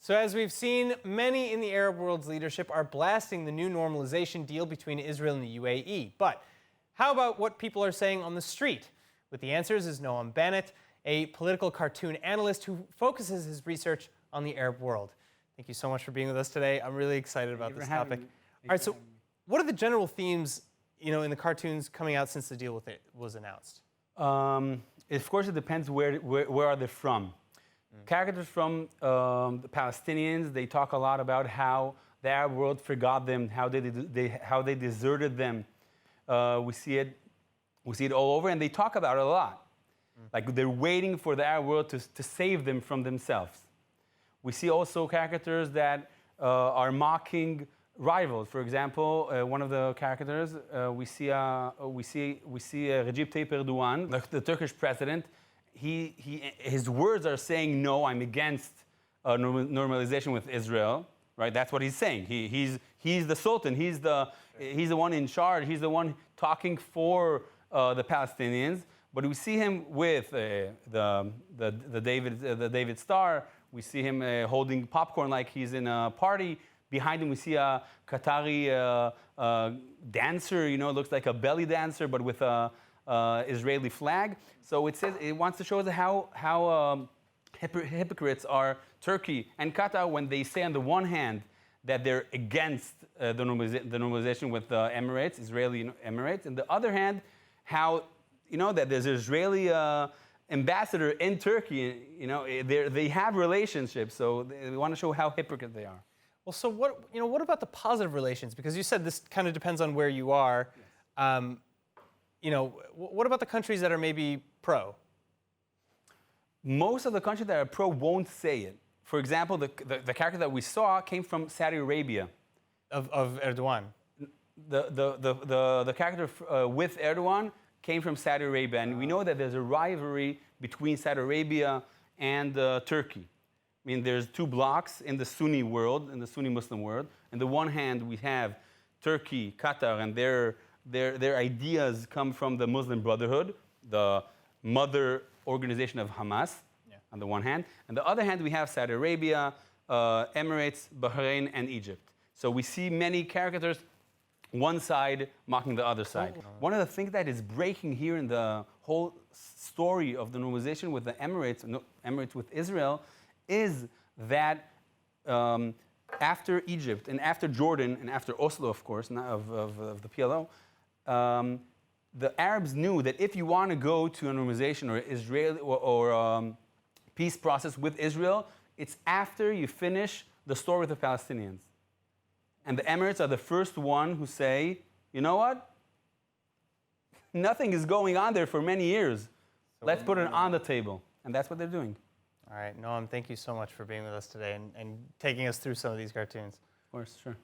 So as we've seen, many in the Arab world's leadership are blasting the new normalization deal between Israel and the UAE. But how about what people are saying on the street? With the answers is Noam Bannett, a political cartoon analyst who focuses his research on the Arab world. Thank you so much for being with us today. I'm really excited about this topic. All right, so what are the general themes, in the cartoons coming out since the deal with it was announced? Of course, it depends where are they from. Characters from the Palestinians, they talk a lot about how the Arab world forgot them, how they deserted them. We see it all over, and they talk about it a lot. Like they're waiting for the Arab world to save them from themselves. We see also characters that are mocking rivals. For example, one of the characters we see Recep Tayyip Erdogan, the Turkish president. His words are saying, no, I'm against normalization with Israel, right? That's what he's saying. He's the Sultan. He's the one in charge. He's the one talking for the Palestinians. But we see him with the David Star. We see him holding popcorn like he's in a party. Behind him, we see a Qatari dancer. Looks like a belly dancer, but with a Israeli flag. So it wants to show us how hypocrites are Turkey and Qatar when they say on the one hand that they're against the normalization with the Emirates, Israeli Emirates, and the other hand how that there's an Israeli ambassador in Turkey. They have relationships, so they want to show how hypocrite they are. Well, so what about the positive relations? Because you said this kind of depends on where you are. Yes. What about the countries that are maybe pro? Most of the countries that are pro won't say it. For example, the character that we saw came from Saudi Arabia. Of Erdogan? The character with Erdogan came from Saudi Arabia. And we know that there's a rivalry between Saudi Arabia and Turkey. I mean, there's two blocks in the Sunni world, in the Sunni Muslim world. On the one hand, we have Turkey, Qatar, and their ideas come from the Muslim Brotherhood, the mother organization of Hamas, on the one hand. On the other hand, we have Saudi Arabia, Emirates, Bahrain, and Egypt. So we see many caricatures, one side mocking the other side. Oh. One of the things that is breaking here in the whole story of the normalization with the Emirates with Israel, is that after Egypt and after Jordan and after Oslo, of course, of the PLO, the Arabs knew that if you want to go to a normalization or Israel or peace process with Israel, it's after you finish the story with the Palestinians. And the Emirates are the first one who say, you know what? Nothing is going on there for many years. So let's put it on the table. And that's what they're doing. All right, Noam, thank you so much for being with us today and taking us through some of these cartoons. Of course, sure.